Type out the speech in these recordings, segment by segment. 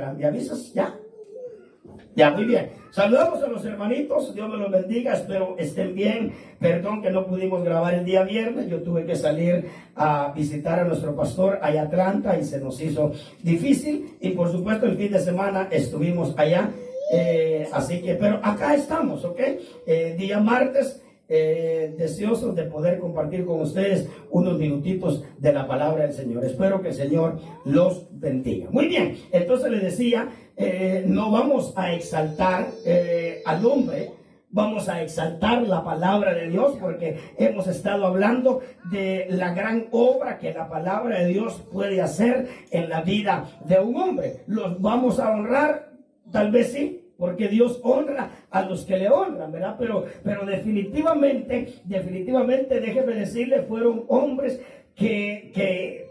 Instagram. ¿Me avisas? ¿Ya? Ya, muy bien. Saludamos a los hermanitos, Dios me los bendiga, espero estén bien. Perdón que no pudimos grabar el día viernes, yo tuve que salir a visitar a nuestro pastor allá en Atlanta y se nos hizo difícil. Y por supuesto el fin de semana estuvimos allá, así que, pero acá estamos, ¿ok? Día martes. Deseosos de poder compartir con ustedes unos minutitos de la palabra del Señor. Espero que el Señor los bendiga. Muy bien, entonces les decía, no vamos a exaltar al hombre, vamos a exaltar la palabra de Dios, porque hemos estado hablando de la gran obra que la palabra de Dios puede hacer en la vida de un hombre. ¿Los vamos a honrar? Tal vez sí, porque Dios honra a los que le honran, ¿verdad? Pero definitivamente, déjeme decirle, fueron hombres que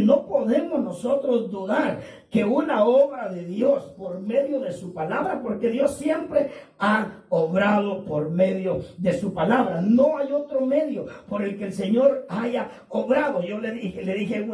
no podemos nosotros dudar que una obra de Dios por medio de su palabra, porque Dios siempre ha obrado por medio de su palabra. No hay otro medio por el que el Señor haya obrado. Yo le dije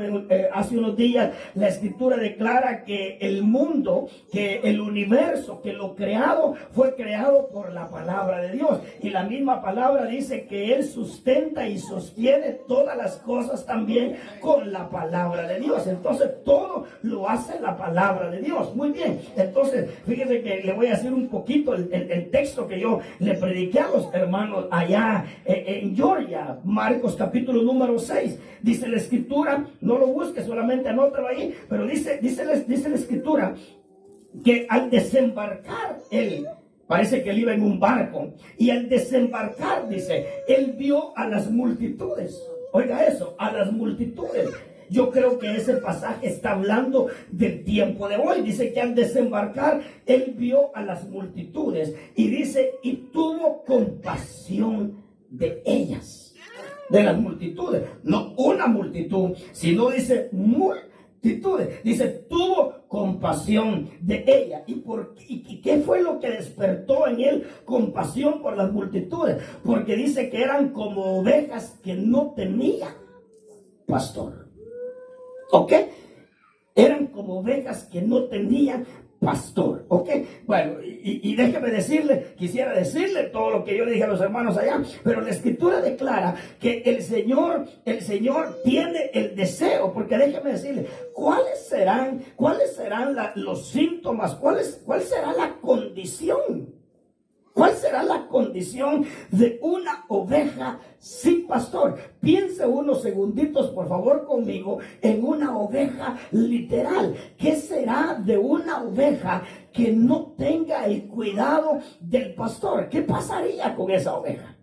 hace unos días, la Escritura declara que el mundo, que el universo, que lo creado fue creado por la palabra de Dios. Y la misma palabra dice que Él sustenta y sostiene todas las cosas también con la palabra de Dios. Entonces todo lo hace la palabra de Dios. Muy bien, entonces fíjense que le voy a hacer un poquito el texto que yo le prediqué a los hermanos allá en Georgia. Marcos capítulo número 6, dice la Escritura, no lo busque, solamente anótalo ahí, pero dice la Escritura que al desembarcar él, parece que él iba en un barco, y al desembarcar, dice, él vio a las multitudes. Oiga eso, a las multitudes. Yo creo que ese pasaje está hablando del tiempo de hoy. Dice que al desembarcar, él vio a las multitudes y dice, y tuvo compasión de ellas, de las multitudes. No una multitud, sino dice multitudes. Dice, tuvo compasión de ella. ¿Y qué fue lo que despertó en él compasión por las multitudes? Porque dice que eran como ovejas que no tenían pastor. ¿Ok? Eran como ovejas que no tenían pastor. ¿Ok? Bueno, y déjeme decirle, quisiera decirle todo lo que yo le dije a los hermanos allá, pero la Escritura declara que el Señor tiene el deseo, porque déjeme decirle, ¿cuáles serán los síntomas? ¿Cuál será la condición? ¿Cuál será la condición de una oveja sin pastor? Piense unos segunditos, por favor, conmigo, en una oveja literal. ¿Qué será de una oveja que no tenga el cuidado del pastor? ¿Qué pasaría con esa oveja?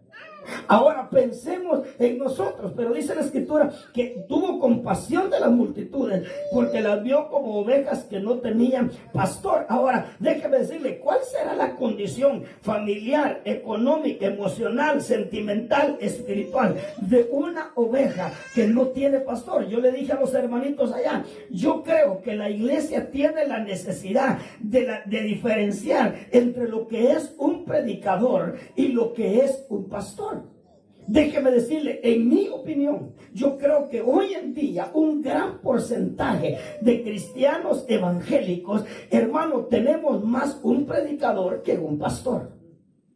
Ahora pensemos en nosotros, pero dice la Escritura que tuvo compasión de las multitudes porque las vio como ovejas que no tenían pastor. Ahora, déjeme decirle, ¿cuál será la condición familiar, económica, emocional, sentimental, espiritual de una oveja que no tiene pastor? Yo le dije a los hermanitos allá, yo creo que la iglesia tiene la necesidad de diferenciar entre lo que es un predicador y lo que es un pastor. Déjeme decirle, en mi opinión, yo creo que hoy en día un gran porcentaje de cristianos evangélicos, hermano, tenemos más un predicador que un pastor.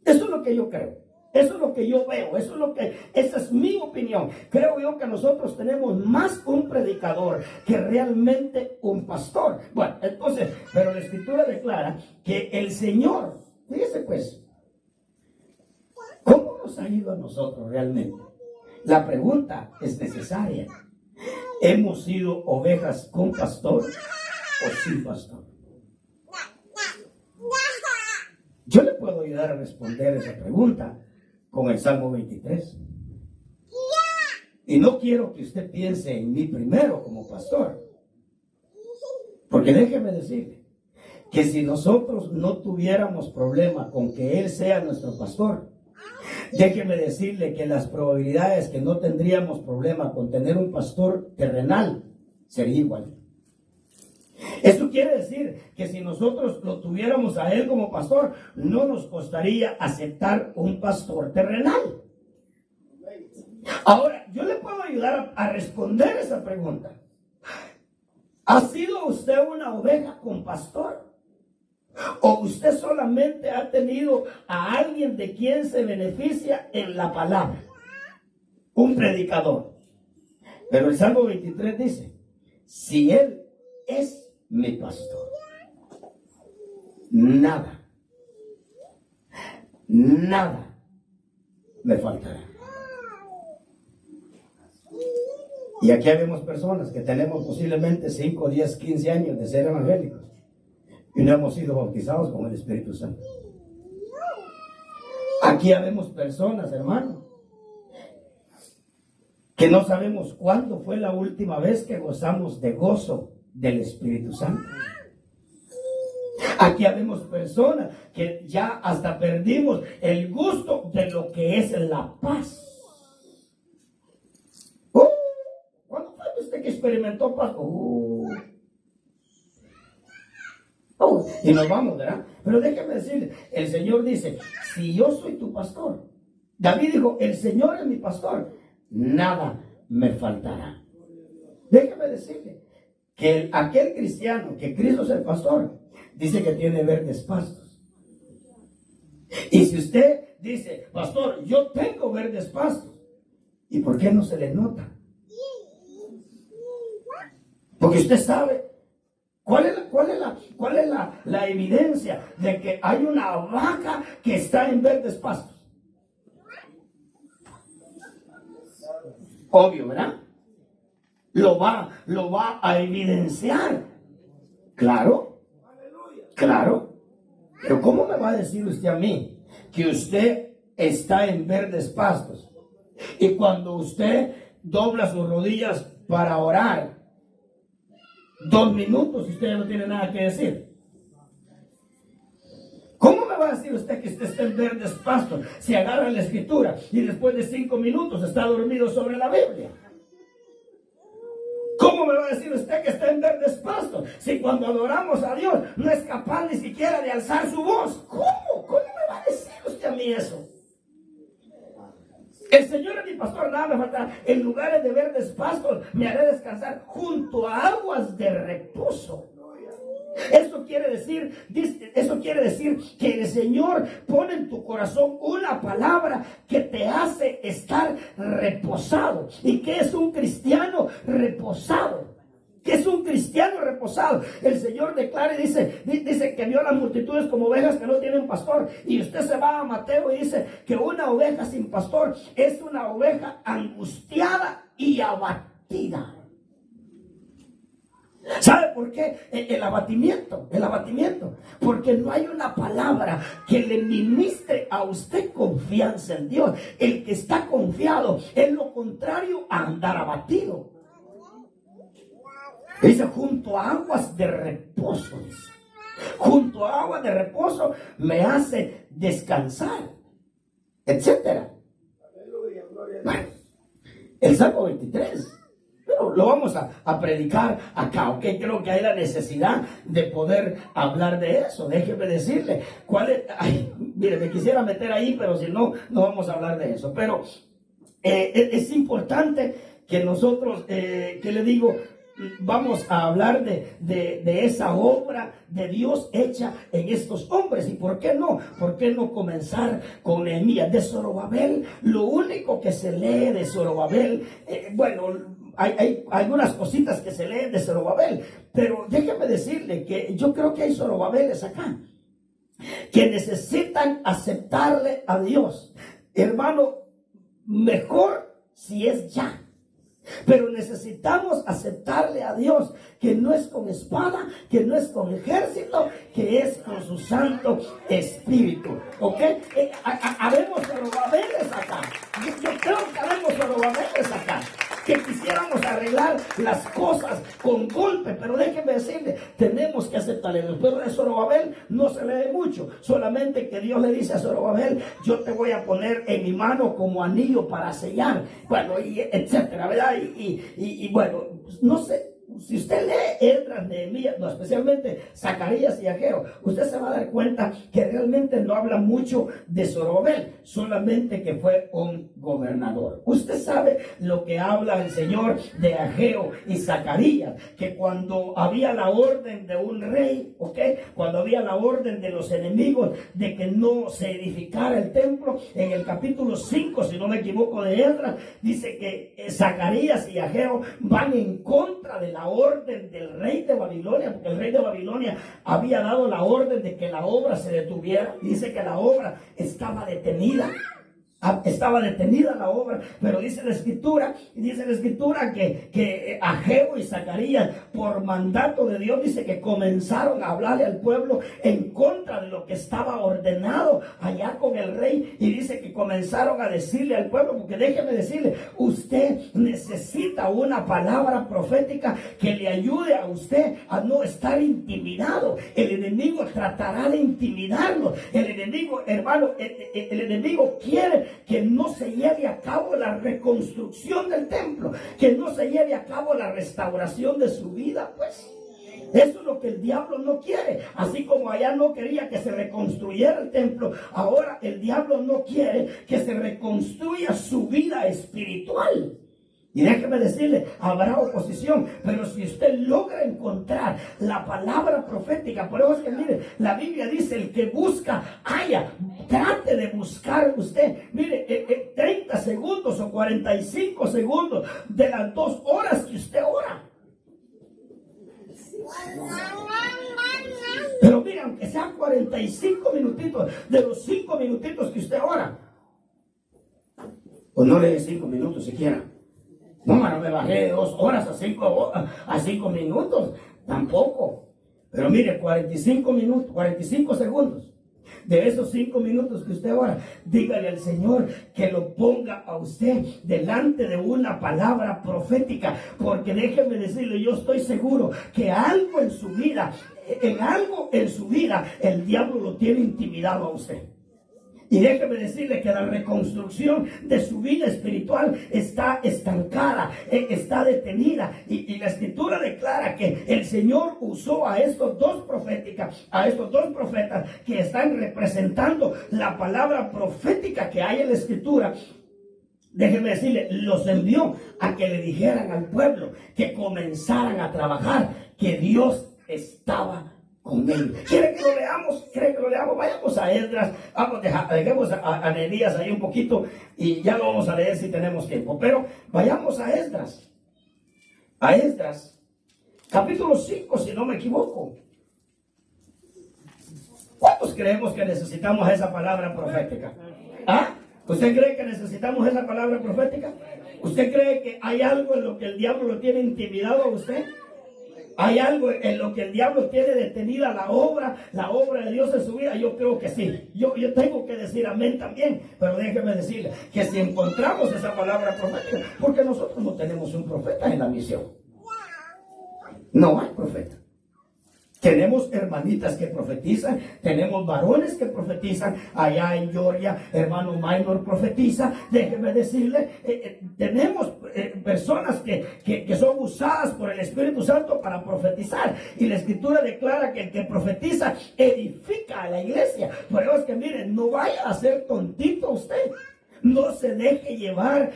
Eso es lo que yo creo. Eso es lo que yo veo, esa es mi opinión. Creo yo que nosotros tenemos más un predicador que realmente un pastor. Bueno, entonces, pero la Escritura declara que el Señor, fíjese pues, ¿cómo nos ha ido a nosotros realmente? La pregunta es necesaria. ¿Hemos sido ovejas con pastor o sin pastor? Yo le puedo ayudar a responder esa pregunta con el Salmo 23. Y no quiero que usted piense en mí primero como pastor. Porque déjeme decirle que si nosotros no tuviéramos problema con que Él sea nuestro pastor, déjeme decirle que las probabilidades que no tendríamos problema con tener un pastor terrenal sería igual. Esto quiere decir que si nosotros lo tuviéramos a Él como pastor, no nos costaría aceptar un pastor terrenal. Ahora, yo le puedo ayudar a responder esa pregunta. ¿Ha sido usted una oveja con pastor? ¿O usted solamente ha tenido a alguien de quien se beneficia en la palabra? Un predicador. Pero el Salmo 23 dice, si Él es mi pastor, nada me faltará. Y aquí vemos personas que tenemos posiblemente 5, 10, 15 años de ser evangélicos y no hemos sido bautizados con el Espíritu Santo. Aquí vemos personas, hermano, que no sabemos cuándo fue la última vez que gozamos de gozo del Espíritu Santo. Aquí vemos personas que ya hasta perdimos el gusto de lo que es la paz. ¿Cuándo fue usted que experimentó paz? Y nos vamos, ¿verdad? Pero déjeme decirle, el Señor dice, si yo soy tu pastor. David dijo, el Señor es mi pastor, nada me faltará. Déjeme decirle que aquel cristiano, que Cristo es el pastor, dice que tiene verdes pastos. Y si usted dice, pastor, yo tengo verdes pastos, ¿y por qué no se le nota? Porque usted sabe cuál es la evidencia de que hay una vaca que está en verdes pastos. Obvio, ¿verdad? Lo va a evidenciar. Claro. Pero ¿cómo me va a decir usted a mí que usted está en verdes pastos y cuando usted dobla sus rodillas para orar 2 minutos y usted ya no tiene nada que decir? ¿Cómo me va a decir usted que usted está en verdes pastos si agarra la escritura y después de 5 minutos está dormido sobre la Biblia? ¿Cómo me va a decir usted que está en verdes pastos si cuando adoramos a Dios no es capaz ni siquiera de alzar su voz? ¿Cómo me va a decir usted a mí eso? El Señor es mi pastor, nada me faltará. En lugares de verdes pastos me haré descansar junto a aguas de reposo. Eso quiere decir que el Señor pone en tu corazón una palabra que te hace estar reposado. ¿Y qué es un cristiano reposado? ¿Qué es un cristiano reposado? El Señor declara y dice que vio a las multitudes como ovejas que no tienen pastor. Y usted se va a Mateo y dice que una oveja sin pastor es una oveja angustiada y abatida. ¿Sabe por qué? El abatimiento. Porque no hay una palabra que le ministre a usted confianza en Dios. El que está confiado es lo contrario a andar abatido. Dice, junto a aguas de reposo. Junto a aguas de reposo me hace descansar, etcétera. Bueno, el Salmo 23. Pero lo vamos a predicar acá, ¿ok? Creo que hay la necesidad de poder hablar de eso. Déjeme decirle cuál es. Ay, mire, me quisiera meter ahí, pero si no, no vamos a hablar de eso. Pero es importante que nosotros, ¿qué le digo? Vamos a hablar de esa obra de Dios hecha en estos hombres. ¿Y por qué no? ¿Por qué no comenzar con Nehemías? De Zorobabel, lo único que se lee de Zorobabel, hay algunas cositas que se leen de Zorobabel, pero déjeme decirle que yo creo que hay Zorobabeles acá que necesitan aceptarle a Dios. Hermano, mejor si es ya. Pero necesitamos aceptarle a Dios, que no es con espada, que no es con ejército, que es con su Santo Espíritu. ¿Ok? Habemos Zorobabeles acá. Yo creo que habemos Zorobabeles acá, que quisiéramos arreglar las cosas con golpe, pero déjenme decirle, tenemos que aceptarle. Pero de Zorobabel no se lee mucho, solamente que Dios le dice a Zorobabel, yo te voy a poner en mi mano como anillo para sellar, bueno, y etcétera, ¿verdad? Y bueno, no sé, si usted lee Esdras, Nehemías, no, especialmente Zacarías y Ageo, usted se va a dar cuenta que realmente no habla mucho de Zorobabel, solamente que fue un gobernador. Usted sabe lo que habla el Señor de Ageo y Zacarías, que cuando había la orden de un rey, ¿ok? Cuando había la orden de los enemigos de que no se edificara el templo, en el capítulo 5, si no me equivoco, de Esdras, dice que Zacarías y Ageo van en contra de la orden del rey de Babilonia, porque el rey de Babilonia había dado la orden de que la obra se detuviera. Dice que la obra estaba detenida. Estaba detenida la obra, pero dice la escritura que Ageo y Zacarías, por mandato de Dios, dice que comenzaron a hablarle al pueblo en contra de lo que estaba ordenado allá con el rey, y dice que comenzaron a decirle al pueblo, porque déjeme decirle, usted necesita una palabra profética que le ayude a usted a no estar intimidado. El enemigo tratará de intimidarlo. El enemigo, hermano, el enemigo quiere que no se lleve a cabo la reconstrucción del templo, que no se lleve a cabo la restauración de su vida, pues. Eso es lo que el diablo no quiere. Así como allá no quería que se reconstruyera el templo, ahora el diablo no quiere que se reconstruya su vida espiritual. Y déjeme decirle, habrá oposición, pero si usted logra encontrar la palabra profética, por eso es que mire, la Biblia dice, el que busca, halla. Trate de buscar usted, mire, 30 segundos o 45 segundos de las 2 horas que usted ora. Pero mire, aunque sean 45 minutitos, de los 5 minutitos que usted ora, pues no le dé 5 minutos siquiera. No me bajé de 2 horas a 5 minutos, tampoco. Pero mire, 45 minutos, 45 segundos. De esos 5 minutos que usted ora, dígale al Señor que lo ponga a usted delante de una palabra profética, porque déjeme decirle, yo estoy seguro que algo en su vida, el diablo lo tiene intimidado a usted. Y déjeme decirle que la reconstrucción de su vida espiritual está estancada, está detenida. Y la escritura declara que el Señor usó a estos dos profetas que están representando la palabra profética que hay en la escritura. Déjeme decirle, los envió a que le dijeran al pueblo que comenzaran a trabajar, que Dios estaba con él. ¿Quiere que lo leamos? Vayamos a Esdras. Dejemos a Nehemías ahí un poquito y ya lo vamos a leer si tenemos tiempo. Pero vayamos a Esdras. A Esdras, capítulo 5, si no me equivoco. ¿Cuántos creemos que necesitamos esa palabra profética? ¿Ah? ¿Usted cree que necesitamos esa palabra profética? ¿Usted cree que hay algo en lo que el diablo lo tiene intimidado a usted? ¿Hay algo en lo que el diablo tiene detenida la obra de Dios en su vida? Yo creo que sí. Yo tengo que decir amén también. Pero déjeme decirle que si encontramos esa palabra profética, porque nosotros no tenemos un profeta en la misión. No hay profeta. Tenemos hermanitas que profetizan, tenemos varones que profetizan. Allá en Georgia, hermano Minor profetiza. Déjeme decirle, tenemos personas que son usadas por el Espíritu Santo para profetizar. Y la Escritura declara que el que profetiza edifica a la iglesia. Por eso es que miren, no vaya a ser tontito usted. No se deje llevar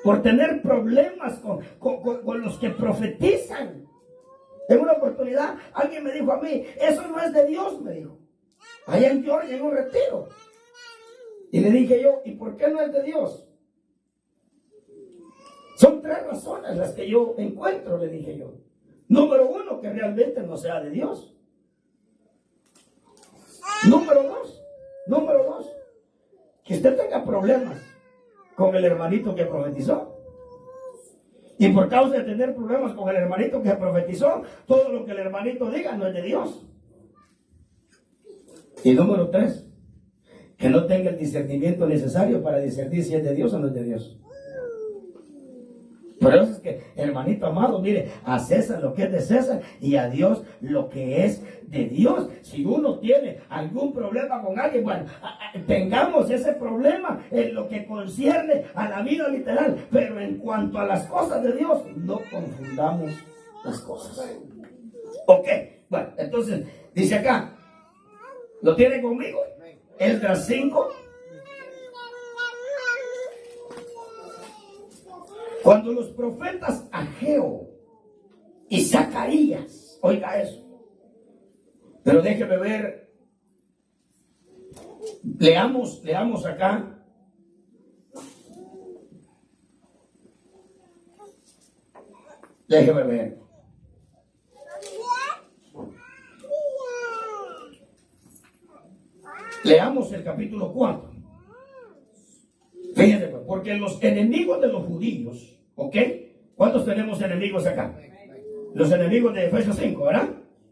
por tener problemas con los que profetizan. En una oportunidad alguien me dijo a mí, eso no es de Dios, me dijo. Allá en Georgia, en un retiro. Y le dije yo, ¿y por qué no es de Dios? Son 3 razones las que yo encuentro, le dije yo. Número 1, que realmente no sea de Dios. Número dos, que usted tenga problemas con el hermanito que profetizó. Y por causa de tener problemas con el hermanito que profetizó, todo lo que el hermanito diga no es de Dios. Y número 3, que no tenga el discernimiento necesario para discernir si es de Dios o no es de Dios. Por eso es que, hermanito amado, mire, a César lo que es de César y a Dios lo que es de Dios. Si uno tiene algún problema con alguien, bueno, tengamos ese problema en lo que concierne a la vida literal, pero en cuanto a las cosas de Dios, no confundamos las cosas. Ok, bueno, entonces, dice acá, ¿lo tiene conmigo? Esdras 5. Cuando los profetas Ageo y Zacarías, oiga eso, pero déjeme ver, leamos acá. Déjeme ver. Leamos el capítulo 4. Fíjense, porque los enemigos de los judíos, ¿ok? ¿Cuántos tenemos enemigos acá? Los enemigos de Efesios 5, ¿verdad?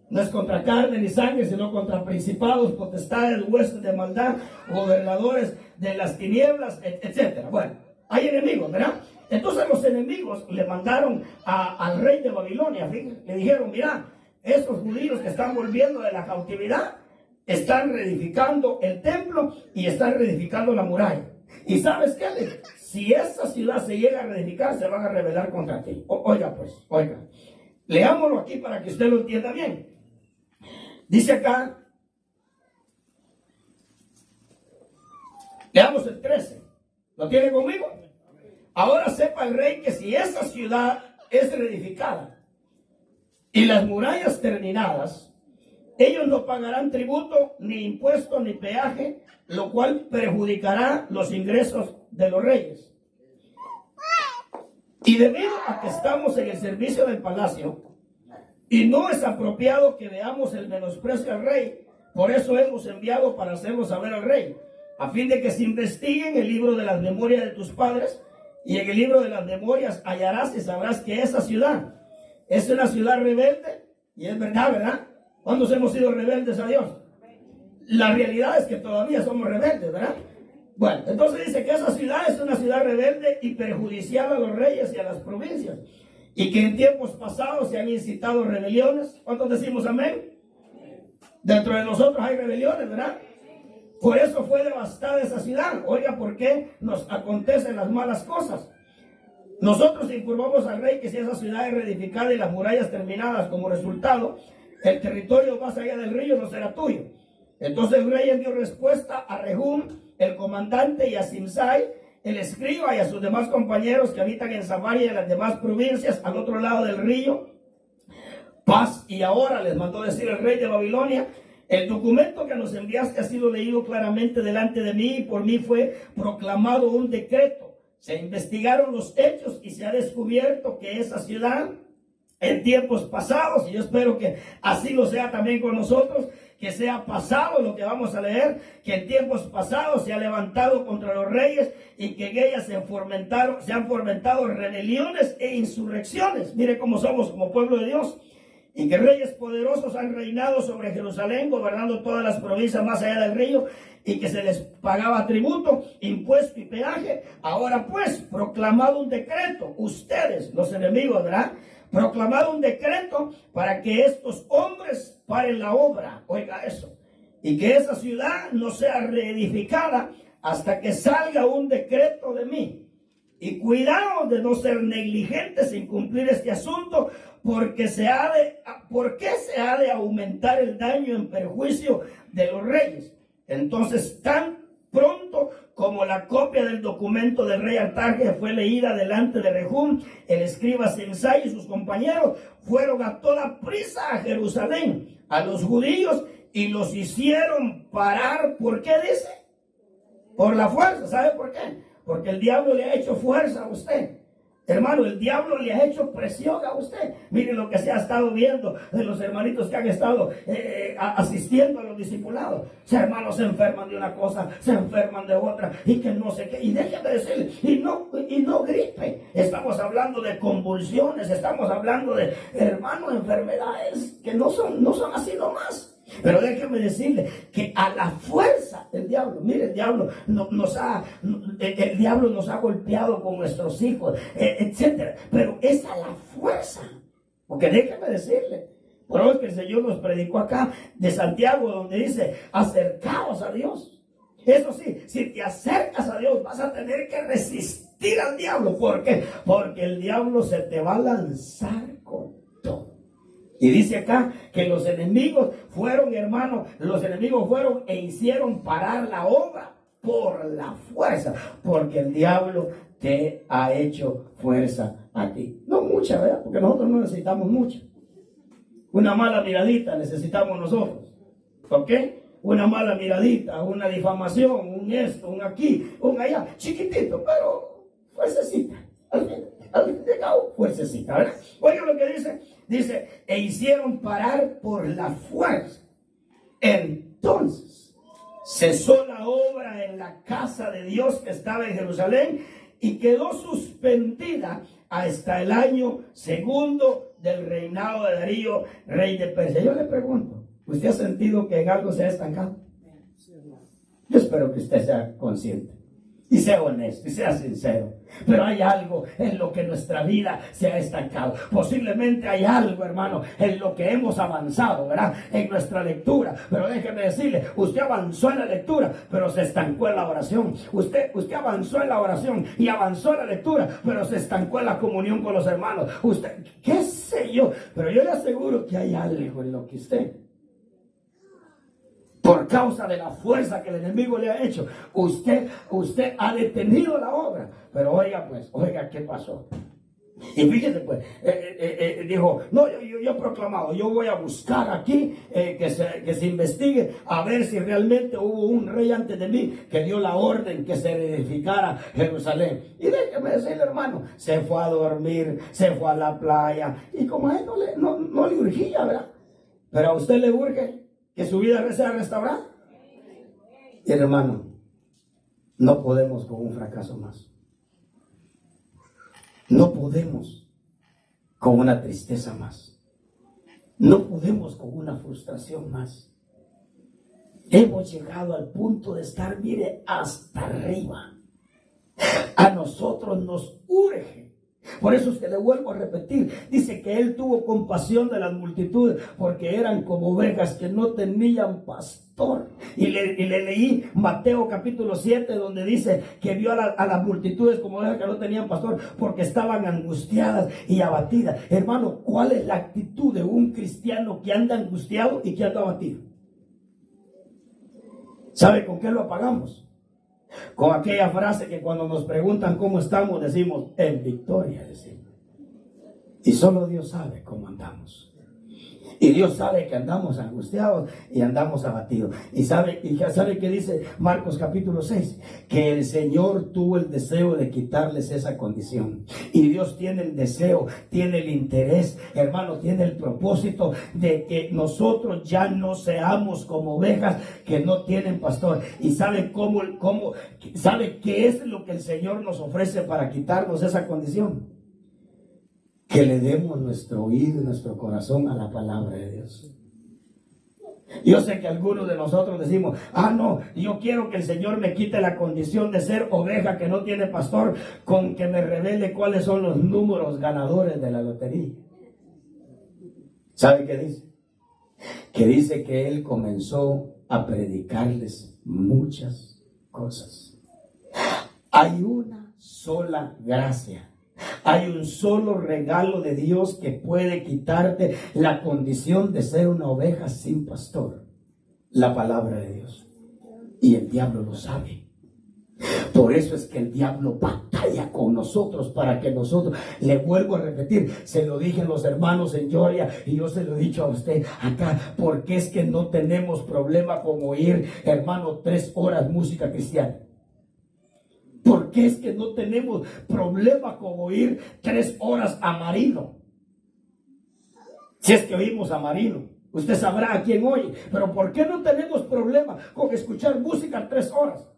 No es contra carne ni sangre, sino contra principados, potestades, huestes de maldad, gobernadores de las tinieblas, etc. Bueno, hay enemigos, ¿verdad? Entonces los enemigos le mandaron al rey de Babilonia, fíjense, le dijeron, mira, estos judíos que están volviendo de la cautividad, están reedificando el templo y están reedificando la muralla. ¿Y sabes qué? Si esta ciudad se llega a reedificar, se van a rebelar contra ti. Oiga pues, oiga. Leámoslo aquí para que usted lo entienda bien. Dice acá, leamos el 13. ¿Lo tiene conmigo? Ahora sepa el rey que si esta ciudad es reedificada y las murallas terminadas, ellos no pagarán tributo, ni impuesto, ni peaje, lo cual perjudicará los ingresos de los reyes. Y debido a que estamos en el servicio del palacio, y no es apropiado que veamos el menosprecio al rey, por eso hemos enviado para hacerlo saber al rey, a fin de que se investigue en el libro de las memorias de tus padres, y en el libro de las memorias hallarás y sabrás que esa ciudad es una ciudad rebelde, y es verdad, ¿verdad? ¿Cuántos hemos sido rebeldes a Dios? La realidad es que todavía somos rebeldes, ¿verdad? Bueno, entonces dice que esa ciudad es una ciudad rebelde y perjudicial a los reyes y a las provincias. Y que en tiempos pasados se han incitado rebeliones. ¿Cuántos decimos amén? Dentro de nosotros hay rebeliones, ¿verdad? Por eso fue devastada esa ciudad. Oiga, ¿por qué nos acontecen las malas cosas? Nosotros informamos al rey que si esa ciudad es reedificada y las murallas terminadas como resultado, el territorio más allá del río no será tuyo. Entonces el rey envió respuesta a Rehum, el comandante, y a Simsai, el escriba, y a sus demás compañeros que habitan en Samaria y en las demás provincias al otro lado del río. Paz y ahora, les mandó decir el rey de Babilonia, el documento que nos enviaste ha sido leído claramente delante de mí y por mí fue proclamado un decreto. Se investigaron los hechos y se ha descubierto que esa ciudad en tiempos pasados, y yo espero que así lo sea también con nosotros, que sea pasado lo que vamos a leer, que en tiempos pasados se ha levantado contra los reyes y que en ellas se han fomentado rebeliones e insurrecciones. Mire cómo somos como pueblo de Dios. Y que reyes poderosos han reinado sobre Jerusalén, gobernando todas las provincias más allá del río, y que se les pagaba tributo, impuesto y peaje. Ahora pues, proclamado un decreto, ustedes, los enemigos, ¿verdad? Proclamado un decreto para que estos hombres paren la obra, oiga eso, y que esa ciudad no sea reedificada hasta que salga un decreto de mí. Y cuidado de no ser negligentes en cumplir este asunto, porque ¿por qué se ha de aumentar el daño en perjuicio de los reyes? Entonces, tan pronto como la copia del documento del rey Artajerjes fue leída delante de Rehum, el escriba Simsai y sus compañeros fueron a toda prisa a Jerusalén, a los judíos, y los hicieron parar. ¿Por qué dice? Por la fuerza. ¿Sabe por qué? Porque el diablo le ha hecho fuerza a usted. Hermano, el diablo le ha hecho presión a usted. Miren lo que se ha estado viendo de los hermanitos que han estado asistiendo a los discipulados. O sea, hermanos, se enferman de una cosa, se enferman de otra, y que no sé qué. Y déjenme decirle, y no gripe. Estamos hablando de convulsiones, estamos hablando de, hermanos, enfermedades que no son así nomás. Pero déjeme decirle que a la fuerza del diablo, mire, el diablo el diablo nos ha golpeado con nuestros hijos, etcétera. Pero es a la fuerza. Porque déjeme decirle, por eso es que el Señor nos predicó acá de Santiago, donde dice, acercaos a Dios. Eso sí, si te acercas a Dios, vas a tener que resistir al diablo. ¿Por qué? Porque el diablo se te va a lanzar con todo. Y dice acá que los enemigos fueron, hermanos, e hicieron parar la obra por la fuerza. Porque el diablo te ha hecho fuerza a ti. No mucha, ¿verdad? Porque nosotros no necesitamos mucha. Una mala miradita necesitamos nosotros. ¿Ok? Una mala miradita, una difamación, un esto, un aquí, un allá. Chiquitito, pero fuercecita. Al fin de cabo, fuercecita, ¿verdad? Oiga lo que dice. Dice, e hicieron parar por la fuerza. Entonces, cesó la obra en la casa de Dios que estaba en Jerusalén y quedó suspendida hasta el año segundo del reinado de Darío, rey de Persia. Yo le pregunto, ¿usted ha sentido que en algo se ha estancado? Yo espero que usted sea consciente y sea honesto y sea sincero. Pero hay algo en lo que nuestra vida se ha estancado. Posiblemente hay algo, hermano, en lo que hemos avanzado, ¿verdad? En nuestra lectura. Pero déjeme decirle, usted avanzó en la lectura, pero se estancó en la oración. Usted avanzó en la oración y avanzó en la lectura, pero se estancó en la comunión con los hermanos. Usted, qué sé yo, pero yo le aseguro que hay algo en lo que usted, por causa de la fuerza que el enemigo le ha hecho, usted ha detenido la obra. Pero oiga qué pasó. Y fíjese pues, dijo, no, yo he proclamado, yo voy a buscar aquí que se investigue a ver si realmente hubo un rey antes de mí que dio la orden que se edificara Jerusalén. Y déjeme decirle, hermano, se fue a dormir, se fue a la playa, y como a él no le urgía, ¿verdad? Pero a usted le urge que su vida sea restaurada. Y hermano, no podemos con un fracaso más. No podemos con una tristeza más. No podemos con una frustración más. Hemos llegado al punto de estar, mire, hasta arriba. A nosotros nos urge. Por eso es que le vuelvo a repetir, dice que él tuvo compasión de las multitudes porque eran como ovejas que no tenían pastor. Y le leí Mateo capítulo 7 donde dice que vio a las multitudes como ovejas que no tenían pastor porque estaban angustiadas y abatidas. Hermano, ¿cuál es la actitud de un cristiano que anda angustiado y que anda abatido? ¿Sabe con qué lo apagamos? Con aquella frase que cuando nos preguntan cómo estamos, decimos, en victoria, decimos. Y solo Dios sabe cómo andamos. Y Dios sabe que andamos angustiados y andamos abatidos. Y ya sabe que dice Marcos capítulo 6, que el Señor tuvo el deseo de quitarles esa condición. Y Dios tiene el deseo, tiene el interés, hermano, tiene el propósito de que nosotros ya no seamos como ovejas que no tienen pastor. Y sabe sabe qué es lo que el Señor nos ofrece para quitarnos esa condición. Que le demos nuestro oído y nuestro corazón a la palabra de Dios. Yo sé que algunos de nosotros decimos, no, yo quiero que el Señor me quite la condición de ser oveja que no tiene pastor, con que me revele cuáles son los números ganadores de la lotería. ¿Sabe qué dice? Que dice que él comenzó a predicarles muchas cosas. Hay una sola gracia. Hay un solo regalo de Dios que puede quitarte la condición de ser una oveja sin pastor. La palabra de Dios. Y el diablo lo sabe. Por eso es que el diablo batalla con nosotros para que nosotros, le vuelvo a repetir, se lo dije a los hermanos en Georgia y yo se lo he dicho a usted acá, porque es que no tenemos problema con oír, hermano, 3 horas música cristiana. ¿Por qué es que no tenemos problema con oír 3 horas a Marino? Si es que oímos a Marino, usted sabrá a quién oye. Pero ¿por qué no tenemos problema con escuchar música 3 horas?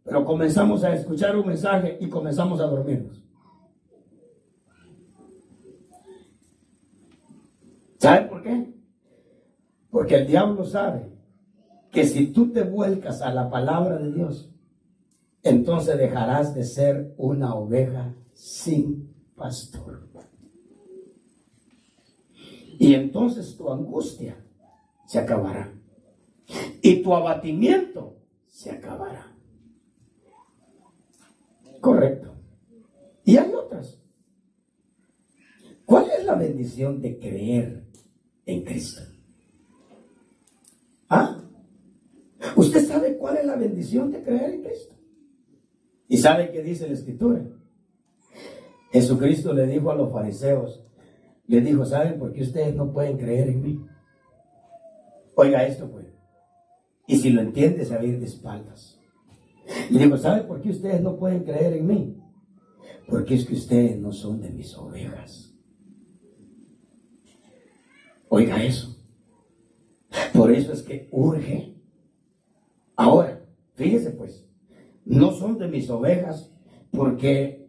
Pero comenzamos a escuchar un mensaje y comenzamos a dormirnos. ¿Sabe por qué? Porque el diablo sabe que si tú te vuelcas a la palabra de Dios, entonces dejarás de ser una oveja sin pastor. Y entonces tu angustia se acabará. Y tu abatimiento se acabará. Correcto. Y hay otras. ¿Cuál es la bendición de creer en Cristo? ¿Ah? ¿Usted sabe cuál es la bendición de creer en Cristo? ¿Y sabe qué dice la Escritura? Jesucristo le dijo a los fariseos, le dijo, ¿saben por qué ustedes no pueden creer en mí? Oiga esto pues. Y si lo entiende, se va a ir de espaldas. Le digo, ¿saben por qué ustedes no pueden creer en mí? Porque es que ustedes no son de mis ovejas. Oiga eso. Por eso es que urge. Ahora, fíjese pues, no son de mis ovejas porque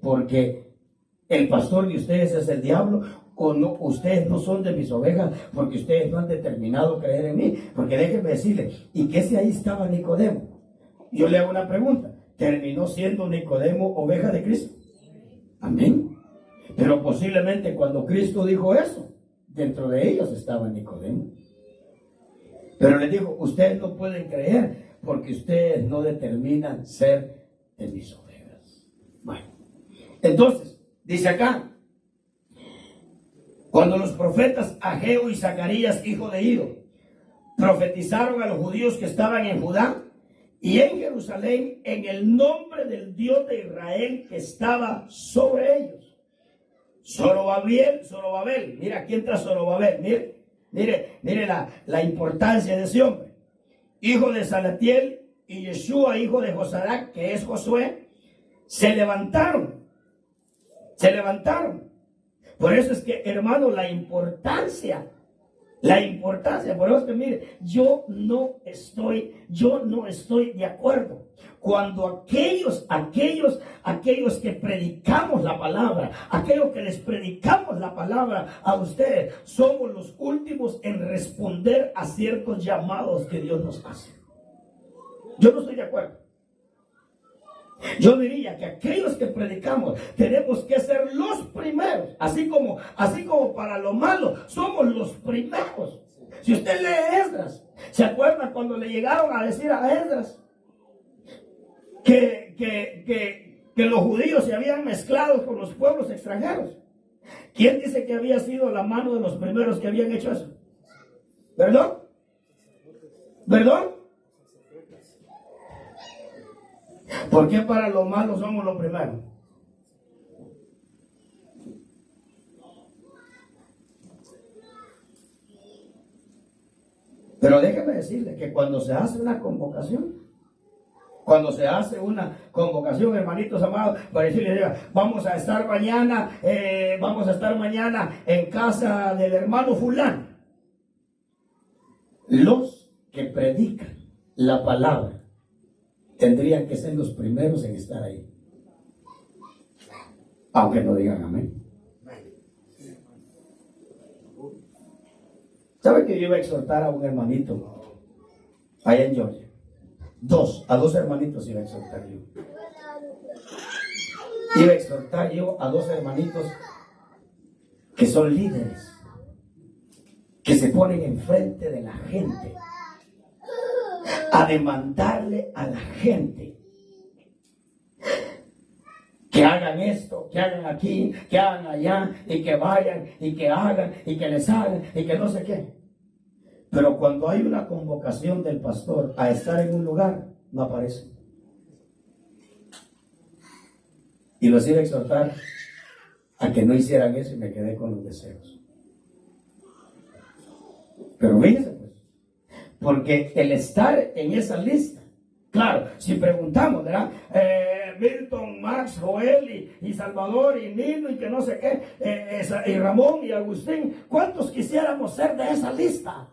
el pastor de ustedes es el diablo, o no, ustedes no son de mis ovejas porque ustedes no han determinado creer en mí. Porque déjenme decirle, ¿y qué si ahí estaba Nicodemo? Yo le hago una pregunta, ¿terminó siendo Nicodemo oveja de Cristo? Amén. Pero posiblemente cuando Cristo dijo eso, dentro de ellos estaba Nicodemo. Pero les dijo, ustedes no pueden creer porque ustedes no determinan ser de mis ovejas. Bueno, entonces, dice acá, cuando los profetas Ageo y Zacarías, hijo de Ido, profetizaron a los judíos que estaban en Judá y en Jerusalén en el nombre del Dios de Israel que estaba sobre ellos. Zorobabel, mira, aquí entra Zorobabel, mire la importancia de ese hombre. Hijo de Salatiel y Yeshua, hijo de Josadac, que es Josué, se levantaron. Por eso es que, hermano, la importancia, por eso es que mire, yo no estoy de acuerdo. Cuando aquellos que predicamos la palabra, aquellos que les predicamos la palabra a ustedes, somos los últimos en responder a ciertos llamados que Dios nos hace. Yo no estoy de acuerdo. Yo diría que aquellos que predicamos tenemos que ser los primeros, así como para lo malo somos los primeros. Si usted lee Esdras, ¿se acuerda cuando le llegaron a decir a Esdras que los judíos se habían mezclado con los pueblos extranjeros? ¿Quién dice que había sido la mano de los primeros que habían hecho eso? ¿Perdón? ¿Por qué para lo malo somos los primeros? Pero déjeme decirle que cuando se hace una convocación, hermanitos amados, para decirle, vamos a estar mañana en casa del hermano fulano. Los que predican la palabra tendrían que ser los primeros en estar ahí. Aunque no digan amén. ¿Sabe que yo iba a exhortar a un hermanito allá en Georgia? A dos hermanitos iba a exhortar yo. Iba a exhortar yo a dos hermanitos que son líderes, que se ponen enfrente de la gente a demandarle a la gente que hagan esto, que hagan aquí, que hagan allá, y que vayan, y que hagan, y que les hagan, y que no sé qué. Pero cuando hay una convocación del pastor a estar en un lugar, no aparece. Y los iba a exhortar a que no hicieran eso y me quedé con los deseos. Pero fíjense pues, porque el estar en esa lista, claro, si preguntamos, ¿verdad? Milton, Max, Joel y Salvador y Nino y que no sé qué, y Ramón y Agustín, ¿cuántos quisiéramos ser de esa lista?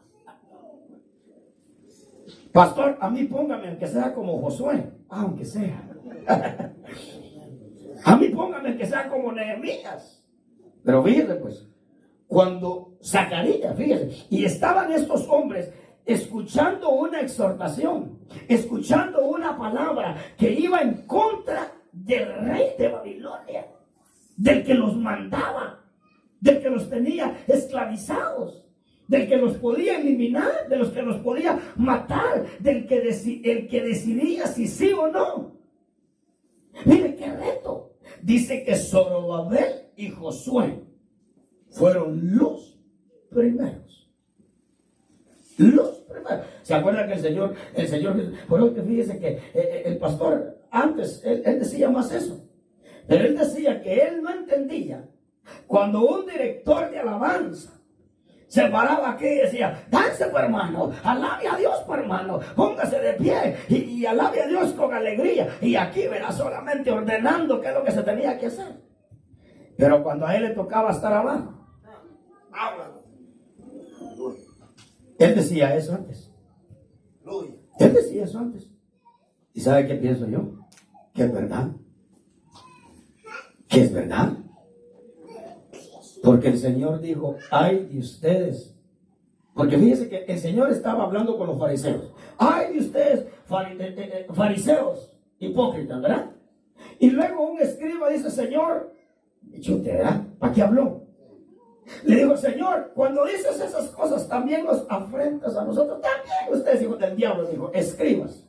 Pastor, a mí póngame aunque sea como Josué, aunque sea. A mí póngame aunque sea como Nehemías. Pero fíjate pues, cuando Zacarías, fíjense, y estaban estos hombres escuchando una exhortación, escuchando una palabra que iba en contra del rey de Babilonia, del que los mandaba, del que los tenía esclavizados, del que los podía eliminar, de los que los podía matar, el que decidía si sí o no. Mire qué reto. Dice que Zorobabel y Josué fueron los primeros. Los primeros. ¿Se acuerdan que el Señor, por eso que fíjese que el pastor antes, él decía más eso? Pero él decía que él no entendía cuando un director de alabanza se paraba aquí y decía: dance, pues, hermano, alabe a Dios, pues, hermano, póngase de pie y alabe a Dios con alegría. Y aquí verá solamente ordenando qué es lo que se tenía que hacer. Pero cuando a él le tocaba estar abajo, él decía eso antes. Él decía eso antes. ¿Y sabe qué pienso yo? Que es verdad. Que es verdad. Porque el Señor dijo: ay de ustedes. Porque fíjese que el Señor estaba hablando con los fariseos. Ay de ustedes, fariseos hipócritas, ¿verdad? Y luego un escriba dice: Señor, chute, ¿verdad? ¿Para qué habló? Le dijo: Señor, cuando dices esas cosas, también nos afrentas a nosotros. También ustedes, hijos del diablo, dijo, escribas,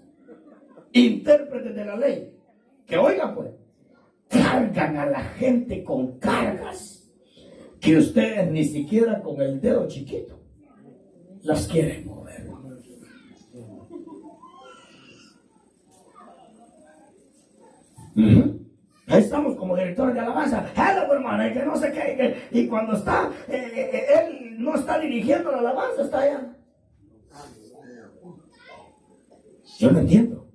intérpretes de la ley, que oigan, pues, cargan a la gente con cargas que ustedes ni siquiera con el dedo chiquito las quieren mover. Ahí estamos como directores de alabanza. Hello, hermano, y que no sé qué. Y cuando está, él no está dirigiendo la alabanza, está allá. Yo no entiendo.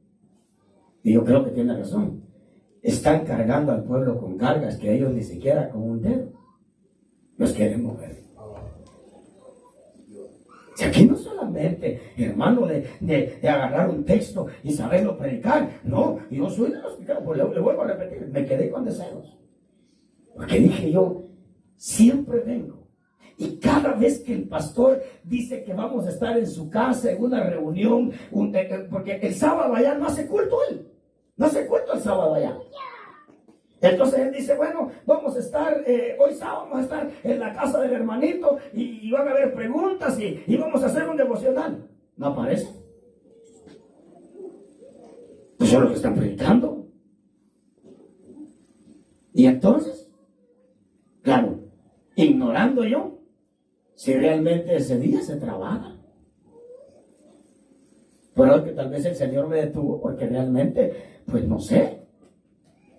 Y yo creo que tiene razón. Están cargando al pueblo con cargas que ellos ni siquiera con un dedo los quieren mover. Si aquí no solamente, hermano, de agarrar un texto y saberlo predicar. No, yo soy de los que, pues le vuelvo a repetir, me quedé con deseos. Porque dije yo, siempre vengo. Y cada vez que el pastor dice que vamos a estar en su casa, en una reunión, porque el sábado allá no hace culto él. No hace culto el sábado allá. Entonces él dice: bueno, vamos a estar, hoy sábado vamos a estar en la casa del hermanito y van a haber preguntas y vamos a hacer un devocional. No aparece. Pues eso es lo que están predicando. Y entonces, claro, ignorando yo si realmente ese día se trabaja. Pero que tal vez el Señor me detuvo porque realmente, pues no sé.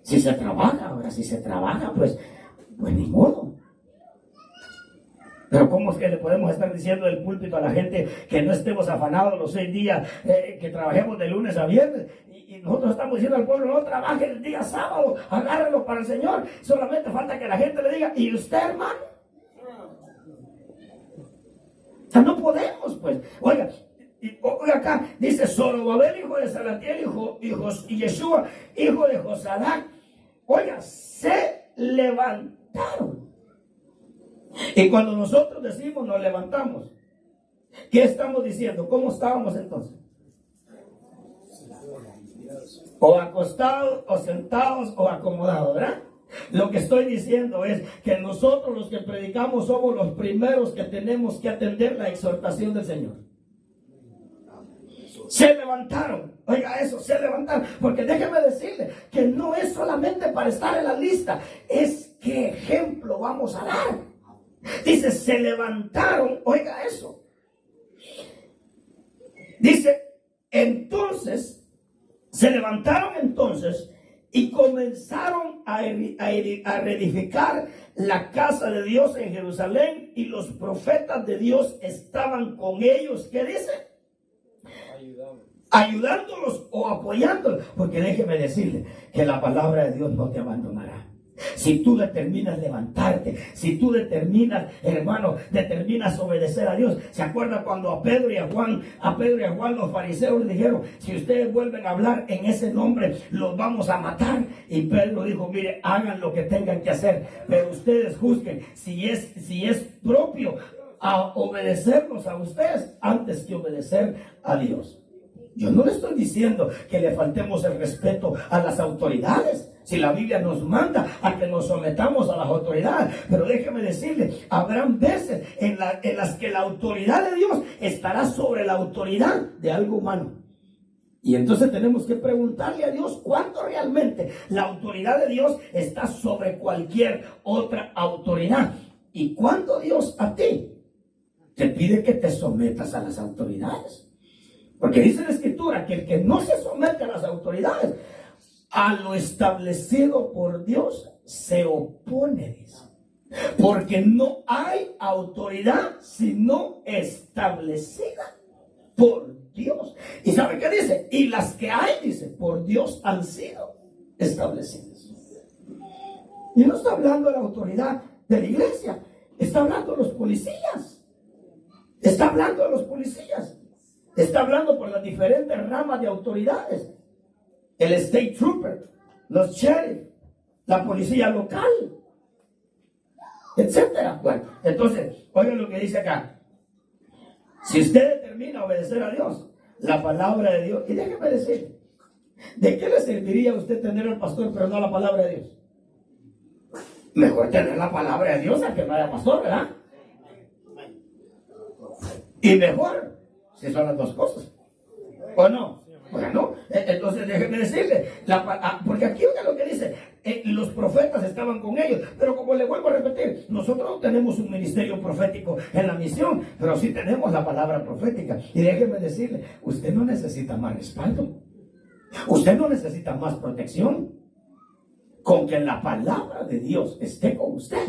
Si se trabaja, ahora si se trabaja, pues ni modo. Pero ¿cómo es que le podemos estar diciendo del púlpito a la gente que no estemos afanados los 6 días, que trabajemos de lunes a viernes? Y nosotros estamos diciendo al pueblo: no trabaje el día sábado, agárrelo para el Señor. Solamente falta que la gente le diga: ¿y usted, hermano? O sea, no podemos, pues. Oiga acá, dice: Zorobabel, hijo de Salatiel, y Yeshua, hijo de Josadac. Oiga, se levantaron. Y cuando nosotros decimos nos levantamos, ¿qué estamos diciendo? ¿Cómo estábamos entonces? O acostados, o sentados, o acomodados, ¿verdad? Lo que estoy diciendo es que nosotros los que predicamos somos los primeros que tenemos que atender la exhortación del Señor. Se levantaron, oiga eso, se levantaron, porque déjeme decirle que no es solamente para estar en la lista, es qué ejemplo vamos a dar. Dice: se levantaron, oiga eso. Dice: entonces, se levantaron entonces y comenzaron a reedificar la casa de Dios en Jerusalén, y los profetas de Dios estaban con ellos. ¿Qué dice? Ayudándolos o apoyándolos. Porque déjeme decirle que la palabra de Dios no te abandonará. Si tú determinas levantarte, si tú determinas, hermano, determinas obedecer a Dios. ¿Se acuerda cuando a Pedro y a Juan los fariseos le dijeron, si ustedes vuelven a hablar en ese nombre, los vamos a matar? Y Pedro dijo, mire, hagan lo que tengan que hacer, pero ustedes juzguen si es propio a obedecernos a ustedes antes que obedecer a Dios. Yo no le estoy diciendo que le faltemos el respeto a las autoridades, si la Biblia nos manda a que nos sometamos a las autoridades. Pero déjeme decirle, habrán veces en las que la autoridad de Dios estará sobre la autoridad de algo humano. Y entonces tenemos que preguntarle a Dios cuánto realmente la autoridad de Dios está sobre cualquier otra autoridad. Y cuánto Dios a ti te pide que te sometas a las autoridades. Porque dice la Escritura que el que no se somete a las autoridades, a lo establecido por Dios, se opone, dice. Porque no hay autoridad sino establecida por Dios. ¿Y sabe qué dice? Y las que hay, dice, por Dios han sido establecidas. Y no está hablando de la autoridad de la iglesia, está hablando de los policías. Está hablando de los policías. Está hablando por las diferentes ramas de autoridades. El State Trooper, los sheriff, la policía local, etcétera. Bueno, entonces, oigan lo que dice acá. Si usted determina obedecer a Dios, la palabra de Dios, y déjeme decir, ¿de qué le serviría a usted tener al pastor pero no la palabra de Dios? Mejor tener la palabra de Dios a que no haya pastor, ¿verdad? Y mejor si son las dos cosas, ¿o no? Bueno, entonces déjenme decirle, porque aquí oiga lo que dice, los profetas estaban con ellos, pero como le vuelvo a repetir, nosotros no tenemos un ministerio profético en la misión, pero sí tenemos la palabra profética. Y déjenme decirle, usted no necesita más respaldo, usted no necesita más protección, con que la palabra de Dios esté con usted,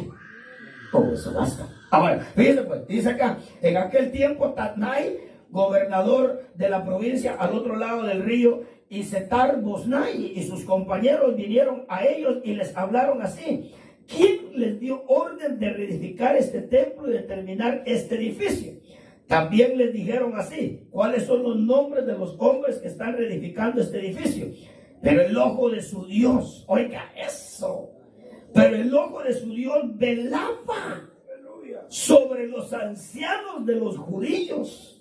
con eso basta. Ahora, fíjense pues, dice acá, en aquel tiempo Tatnai, gobernador de la provincia al otro lado del río, y Setar Boznai y sus compañeros vinieron a ellos y les hablaron así: ¿quién les dio orden de reedificar este templo y de terminar este edificio? También les dijeron así: ¿cuáles son los nombres de los hombres que están reedificando este edificio? Pero el ojo de su Dios, oiga eso, pero el ojo de su Dios velaba sobre los ancianos de los judíos.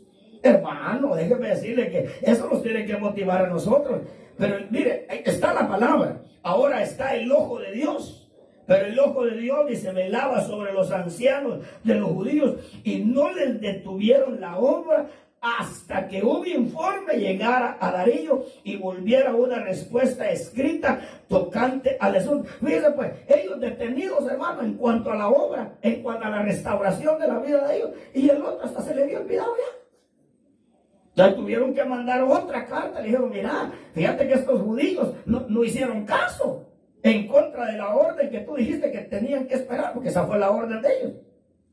Hermano, déjeme decirle que eso nos tiene que motivar a nosotros. Pero mire, está la palabra, ahora está el ojo de Dios. Pero el ojo de Dios, dice, velaba sobre los ancianos de los judíos y no les detuvieron la obra hasta que un informe llegara a Darío y volviera una respuesta escrita tocante al asunto. Fíjense pues, ellos detenidos, hermano, en cuanto a la obra, en cuanto a la restauración de la vida de ellos, y el otro hasta se le había olvidado ya. Ya tuvieron que mandar otra carta, le dijeron, mira, fíjate que estos judíos no hicieron caso en contra de la orden que tú dijiste que tenían que esperar, porque esa fue la orden de ellos.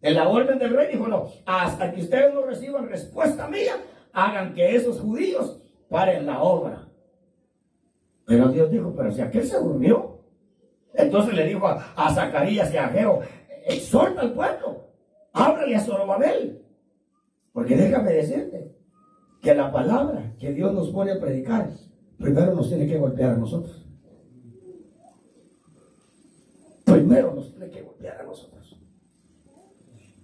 En la orden del rey dijo, no, hasta que ustedes no reciban respuesta mía, hagan que esos judíos paren la obra. Pero Dios dijo, pero si aquel se durmió. Entonces le dijo a Zacarías y a Ageo, exhorta al pueblo, háblale a Zorobabel, porque déjame decirte que la palabra que Dios nos pone a predicar, primero nos tiene que golpear a nosotros. Primero nos tiene que golpear a nosotros.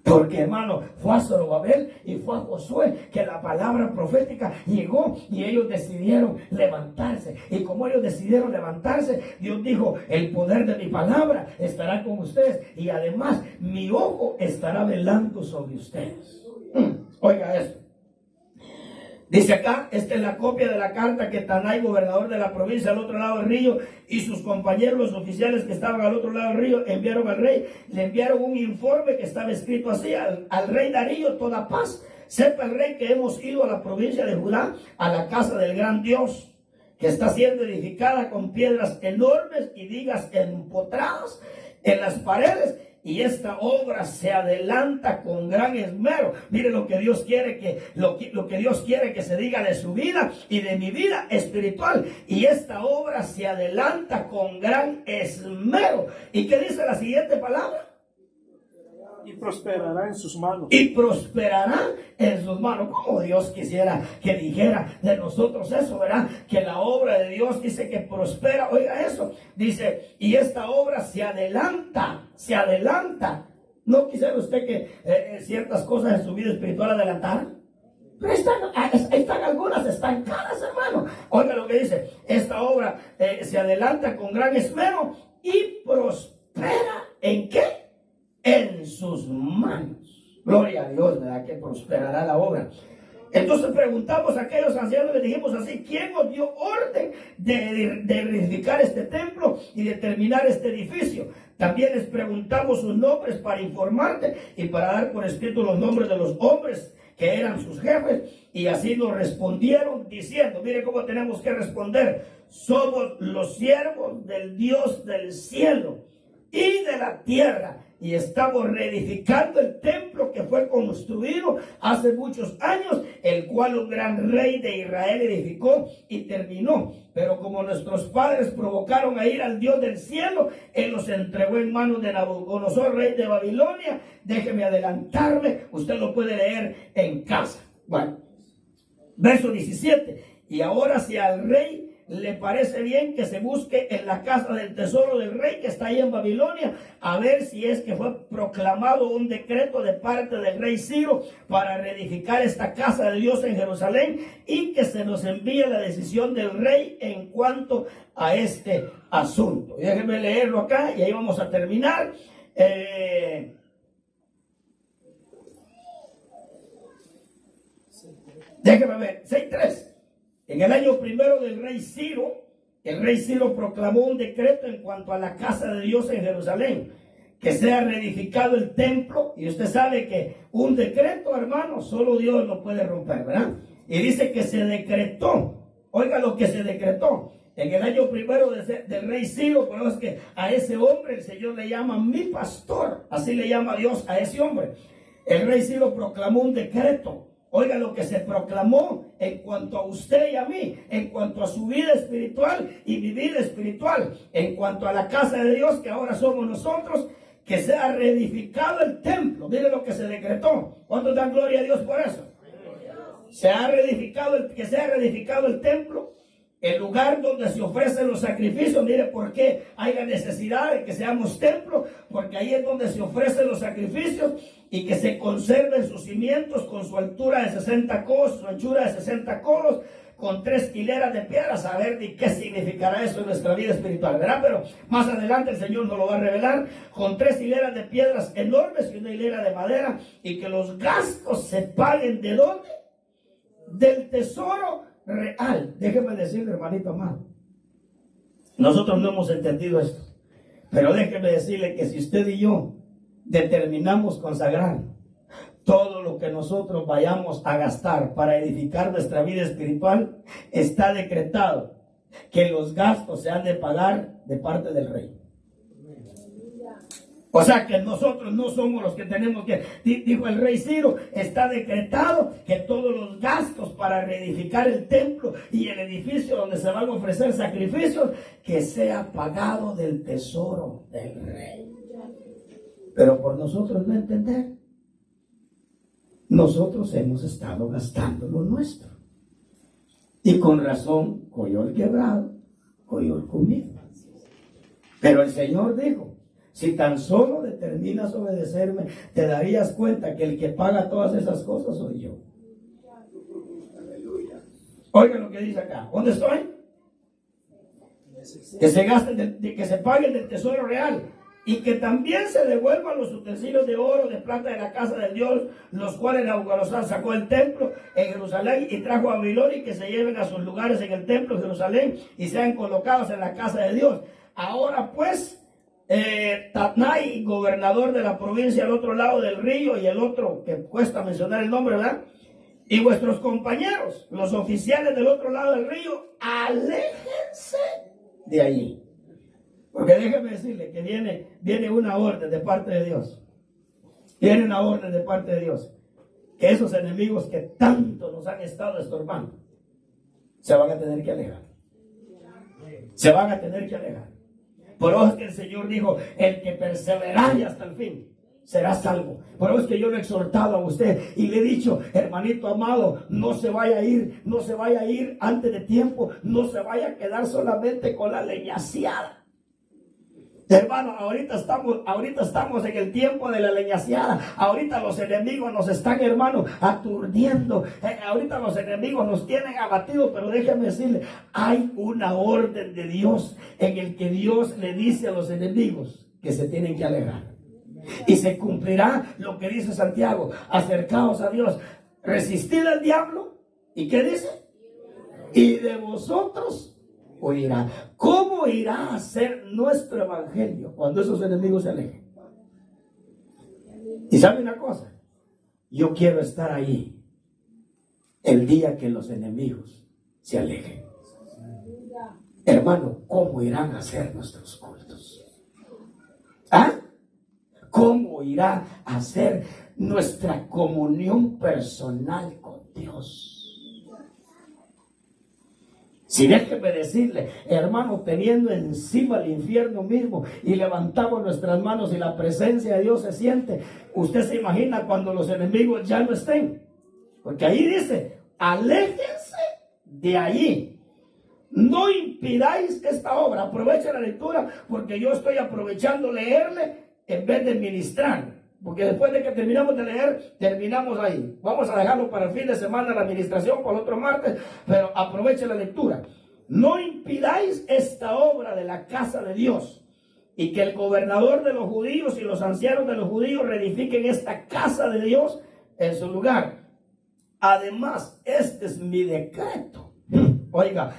Porque, hermano, fue a Zorobabel y fue a Josué que la palabra profética llegó y ellos decidieron levantarse. Y como ellos decidieron levantarse, Dios dijo, el poder de mi palabra estará con ustedes y además mi ojo estará velando sobre ustedes. Oiga esto. Dice acá, esta es la copia de la carta que Tatnai, gobernador de la provincia al otro lado del río, y sus compañeros, los oficiales que estaban al otro lado del río, enviaron al rey. Le enviaron un informe que estaba escrito así: al rey Darío, toda paz. Sepa el rey que hemos ido a la provincia de Judá, a la casa del gran Dios, que está siendo edificada con piedras enormes y vigas empotradas en las paredes, y esta obra se adelanta con gran esmero. Mire lo que Dios quiere lo que Dios quiere que se diga de su vida y de mi vida espiritual. Y esta obra se adelanta con gran esmero. ¿Y qué dice la siguiente palabra? Y prosperará en sus manos. Y prosperará en sus manos. Como Dios quisiera que dijera de nosotros eso, ¿verdad? Que la obra de Dios dice que prospera. Oiga eso. Dice, y esta obra se adelanta. Se adelanta. ¿No quisiera usted que ciertas cosas en su vida espiritual adelantaran? Pero están algunas estancadas, hermano. Oiga lo que dice. Esta obra se adelanta con gran esmero y prospera. ¿En qué? En sus manos. Gloria a Dios, ¿verdad? Que prosperará la obra. Entonces preguntamos a aquellos ancianos, les dijimos así: ¿quién os dio orden de edificar este templo y de terminar este edificio? También les preguntamos sus nombres para informarte y para dar por escrito los nombres de los hombres que eran sus jefes, y así nos respondieron diciendo, mire cómo tenemos que responder: somos los siervos del Dios del cielo y de la tierra, y estamos reedificando el templo que fue construido hace muchos años, el cual un gran rey de Israel edificó y terminó. Pero como nuestros padres provocaron a ir al Dios del cielo, él los entregó en manos de Nabucodonosor, rey de Babilonia. Déjeme adelantarme, usted lo puede leer en casa. Bueno, verso 17. Y ahora si al rey le parece bien que se busque en la casa del tesoro del rey que está ahí en Babilonia, a ver si es que fue proclamado un decreto de parte del rey Ciro para reedificar esta casa de Dios en Jerusalén, y que se nos envíe la decisión del rey en cuanto a este asunto. Y déjenme leerlo acá y ahí vamos a terminar. Déjenme ver, 6:3. En el año primero del rey Ciro, el rey Ciro proclamó un decreto en cuanto a la casa de Dios en Jerusalén, que sea reedificado el templo. Y usted sabe que un decreto, hermano, solo Dios lo puede romper, ¿verdad? Y dice que se decretó. Oiga lo que se decretó. En el año primero del rey Ciro, pero es que a ese hombre el Señor le llama mi pastor. Así le llama Dios a ese hombre. El rey Ciro proclamó un decreto. Oiga lo que se proclamó en cuanto a usted y a mí, en cuanto a su vida espiritual y mi vida espiritual, en cuanto a la casa de Dios que ahora somos nosotros, que sea reedificado el templo. Mire lo que se decretó. ¿Cuántos dan gloria a Dios por eso? Que sea reedificado el templo, el lugar donde se ofrecen los sacrificios. Mire por qué hay la necesidad de que seamos templo, porque ahí es donde se ofrecen los sacrificios, y que se conserven sus cimientos con su altura de 60 codos, su anchura de 60 codos, con 3 hileras de piedras. A ver de qué significará eso en nuestra vida espiritual, ¿verdad? Pero más adelante el Señor nos lo va a revelar. Con 3 hileras de piedras enormes y una hilera de madera, y que los gastos se paguen ¿de dónde? Del tesoro real. Déjeme decirle, hermanito amado, nosotros no hemos entendido esto, pero déjeme decirle que si usted y yo determinamos consagrar todo lo que nosotros vayamos a gastar para edificar nuestra vida espiritual, está decretado que los gastos se han de pagar de parte del rey. O sea que nosotros no somos los que tenemos que, dijo el rey Ciro, está decretado que todos los gastos para reedificar el templo y el edificio donde se van a ofrecer sacrificios, que sea pagado del tesoro del rey. Pero por nosotros no entender, nosotros hemos estado gastando lo nuestro. Y con razón, coyol quebrado, coyol comido. Pero el Señor dijo, si tan solo determinas obedecerme, te darías cuenta que el que paga todas esas cosas soy yo. Aleluya. Oigan lo que dice acá. ¿Dónde estoy? Que se gasten, que se paguen del tesoro real, y que también se devuelvan los utensilios de oro, de plata de la casa de Dios, los cuales Nabucodonosor sacó del templo en Jerusalén y trajo a Babilonia, y que se lleven a sus lugares en el templo de Jerusalén y sean colocados en la casa de Dios. Ahora pues, Tatnai, gobernador de la provincia al otro lado del río, y el otro que cuesta mencionar el nombre, ¿verdad? Y vuestros compañeros, los oficiales del otro lado del río, aléjense de allí. Porque déjeme decirle que viene una orden de parte de Dios. Viene una orden de parte de Dios. Que esos enemigos que tanto nos han estado estorbando, se van a tener que alejar. Se van a tener que alejar. Por eso es que el Señor dijo, el que perseverare hasta el fin será salvo. Por eso es que yo le he exhortado a usted y le he dicho, hermanito amado, no se vaya a ir antes de tiempo, no se vaya a quedar solamente con la leñaseada. Hermano, ahorita estamos en el tiempo de la leñaseada. Ahorita los enemigos nos están, hermano, aturdiendo. Ahorita los enemigos nos tienen abatidos. Pero déjame decirle, hay una orden de Dios en el que Dios le dice a los enemigos que se tienen que alejar. Y se cumplirá lo que dice Santiago: acercaos a Dios, resistid al diablo. ¿Y qué dice? Y de vosotros oirá. ¿Cómo irá a ser nuestro evangelio cuando esos enemigos se alejen? Y sabe una cosa, yo quiero estar ahí el día que los enemigos se alejen. Hermano, ¿cómo irán a ser nuestros cultos? ¿Ah? ¿Cómo irá a ser nuestra comunión personal con Dios? Si déjeme decirle, hermano, teniendo encima el infierno mismo y levantamos nuestras manos y la presencia de Dios se siente, usted se imagina cuando los enemigos ya no estén. Porque ahí dice, aléjense de allí. No impidáis esta obra. Aproveche la lectura, porque yo estoy aprovechando leerle en vez de ministrar. Porque después de que terminamos de leer, terminamos ahí. Vamos a dejarlo para el fin de semana, la administración, por el otro martes, pero aproveche la lectura. No impidáis esta obra de la casa de Dios, y que el gobernador de los judíos y los ancianos de los judíos reedifiquen esta casa de Dios en su lugar. Además, este es mi decreto. Oiga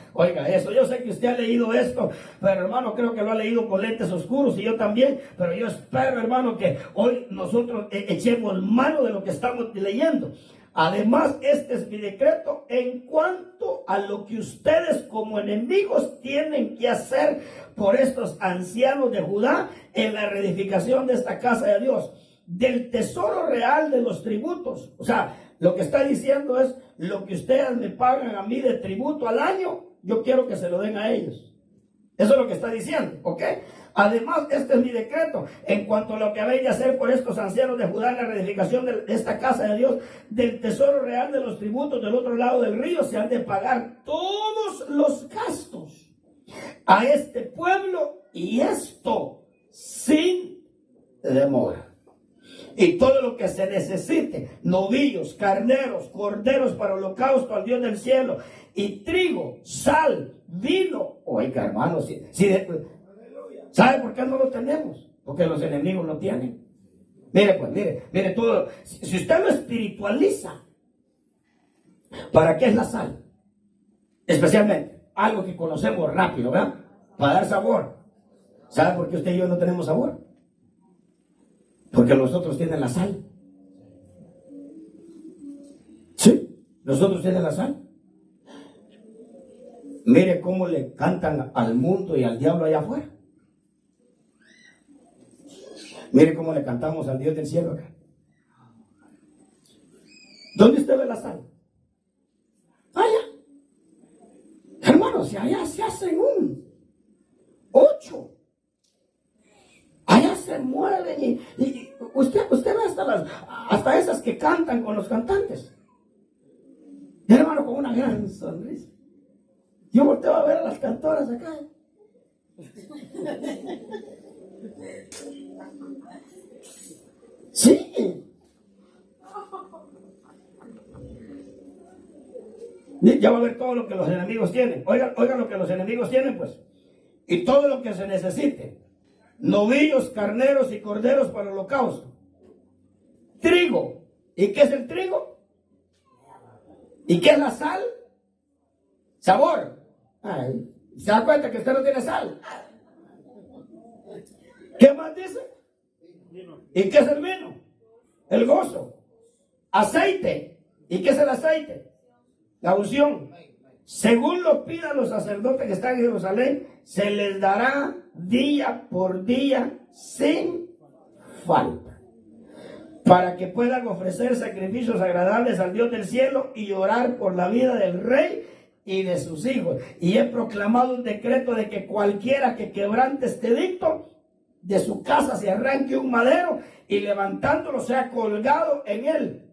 eso. Yo sé que usted ha leído esto, pero hermano, creo que lo ha leído con lentes oscuros y yo también. Pero yo espero, hermano, que hoy nosotros echemos mano de lo que estamos leyendo. Además, este es mi decreto en cuanto a lo que ustedes como enemigos tienen que hacer por estos ancianos de Judá en la reedificación de esta casa de Dios, del tesoro real de los tributos. O sea, lo que está diciendo es, lo que ustedes me pagan a mí de tributo al año, yo quiero que se lo den a ellos. Eso es lo que está diciendo, ¿ok? Además, este es mi decreto en cuanto a lo que habéis de hacer por estos ancianos de Judá en la reedificación de esta casa de Dios, del tesoro real de los tributos del otro lado del río, se han de pagar todos los gastos a este pueblo, y esto sin demora. Y todo lo que se necesite, novillos, carneros, corderos para holocausto al Dios del cielo, y trigo, sal, vino. Oiga, hermano, ¿sabe por qué no lo tenemos? Porque los enemigos lo tienen. Mire, pues, mire todo. Si usted lo espiritualiza, ¿para qué es la sal? Especialmente, algo que conocemos rápido, ¿verdad? Para dar sabor. ¿Sabe por qué usted y yo no tenemos sabor? Porque los otros tienen la sal. Sí, los otros tienen la sal. Mire cómo le cantan al mundo y al diablo allá afuera. Mire cómo le cantamos al Dios del cielo acá. ¿Dónde usted ve la sal? Allá. Hermanos, si allá se hacen 8. Allá se mueven y usted ve hasta esas que cantan con los cantantes. Mi hermano, con una gran sonrisa. Yo volteo a ver a las cantoras acá. Sí. Ya va a ver todo lo que los enemigos tienen. Oigan lo que los enemigos tienen, pues. Y todo lo que se necesite. Novillos, carneros y corderos para el holocausto. Trigo. ¿Y qué es el trigo? ¿Y qué es la sal? Sabor. Ay, ¿se da cuenta que usted no tiene sal? ¿Qué más dice? ¿Y qué es el vino? El gozo. Aceite. ¿Y qué es el aceite? La unción. según lo pidan los sacerdotes que están en Jerusalén, se les dará día por día sin falta, para que puedan ofrecer sacrificios agradables al Dios del cielo y orar por la vida del rey y de sus hijos. Y he proclamado un decreto de que cualquiera que quebrante este dicto, de su casa se arranque un madero y levantándolo sea colgado en él,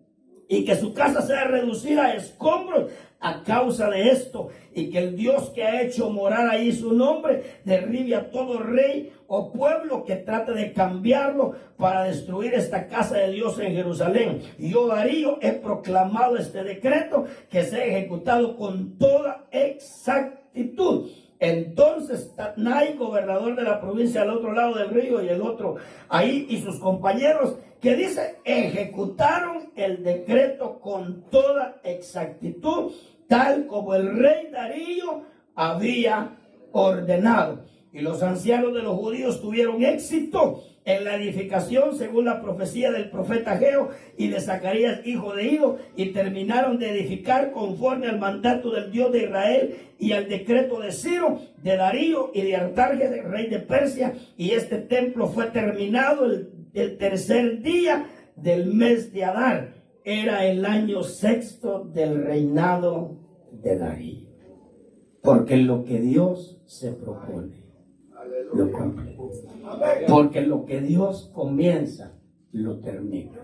y que su casa sea reducida a escombros a causa de esto, y que el Dios que ha hecho morar ahí su nombre derribe a todo rey o pueblo que trate de cambiarlo para destruir esta casa de Dios en Jerusalén. Y yo, Darío, he proclamado este decreto que sea ejecutado con toda exactitud. Entonces Tatnai, gobernador de la provincia al otro lado del río, y el otro ahí, y sus compañeros, que dice, ejecutaron el decreto con toda exactitud, tal como el rey Darío había ordenado. Y los ancianos de los judíos tuvieron éxito en la edificación según la profecía del profeta Ageo y de Zacarías, hijo de Ido, y terminaron de edificar conforme al mandato del Dios de Israel y al decreto de Ciro, de Darío y de Artajerjes, rey de Persia. Y este templo fue terminado el tercer día del mes de Adar. Era el año 6 del reinado de Darío. Porque lo que Dios se propone, lo cumple. Porque lo que Dios comienza, lo termina.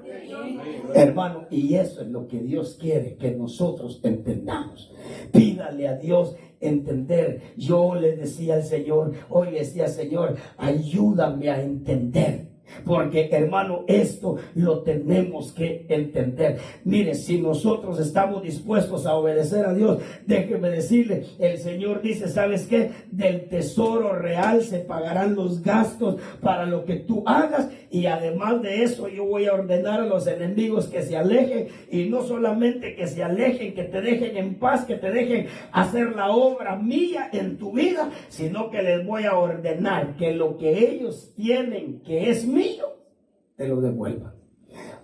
Hermano, y eso es lo que Dios quiere que nosotros entendamos. Pídale a Dios entender. Yo le decía al Señor, hoy le decía, Señor, ayúdame a entender. Porque, hermano, esto lo tenemos que entender. Mire, si nosotros estamos dispuestos a obedecer a Dios, déjeme decirle, el Señor dice, ¿sabes qué? Del tesoro real se pagarán los gastos para lo que tú hagas, y además de eso yo voy a ordenar a los enemigos que se alejen, y no solamente que se alejen, que te dejen en paz, que te dejen hacer la obra mía en tu vida, sino que les voy a ordenar que lo que ellos tienen, que es mío, te lo devuelvan.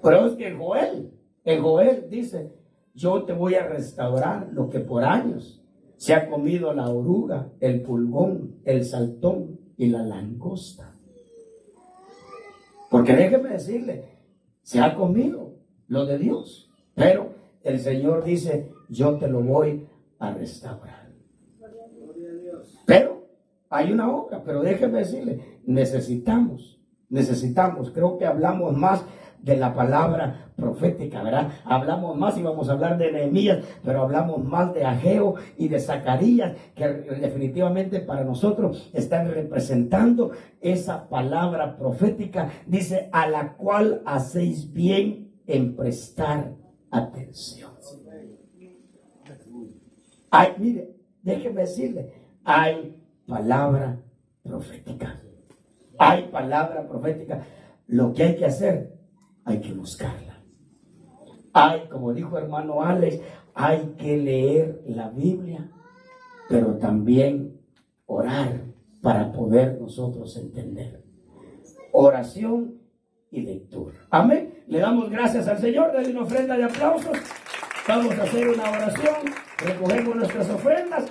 Pero es que el Joel dice, yo te voy a restaurar lo que por años se ha comido la oruga, el pulgón, el saltón y la langosta. Porque déjeme decirle, se ha comido lo de Dios, pero el Señor dice, yo te lo voy a restaurar. Pero hay una obra, pero déjeme decirle, necesitamos, creo que hablamos más de la palabra profética, ¿verdad? Hablamos más, y vamos a hablar de Nehemías, pero hablamos más de Ageo y de Zacarías, que definitivamente para nosotros están representando esa palabra profética, dice, a la cual hacéis bien en prestar atención. Ay, mire, déjeme decirle, hay palabra profética. Hay palabra profética. Lo que hay que hacer, hay que buscarla. Hay, como dijo hermano Alex, hay que leer la Biblia, pero también orar para poder nosotros entender. Oración y lectura. Amén. Le damos gracias al Señor. Denle una ofrenda de aplausos. Vamos a hacer una oración. Recogemos nuestras ofrendas.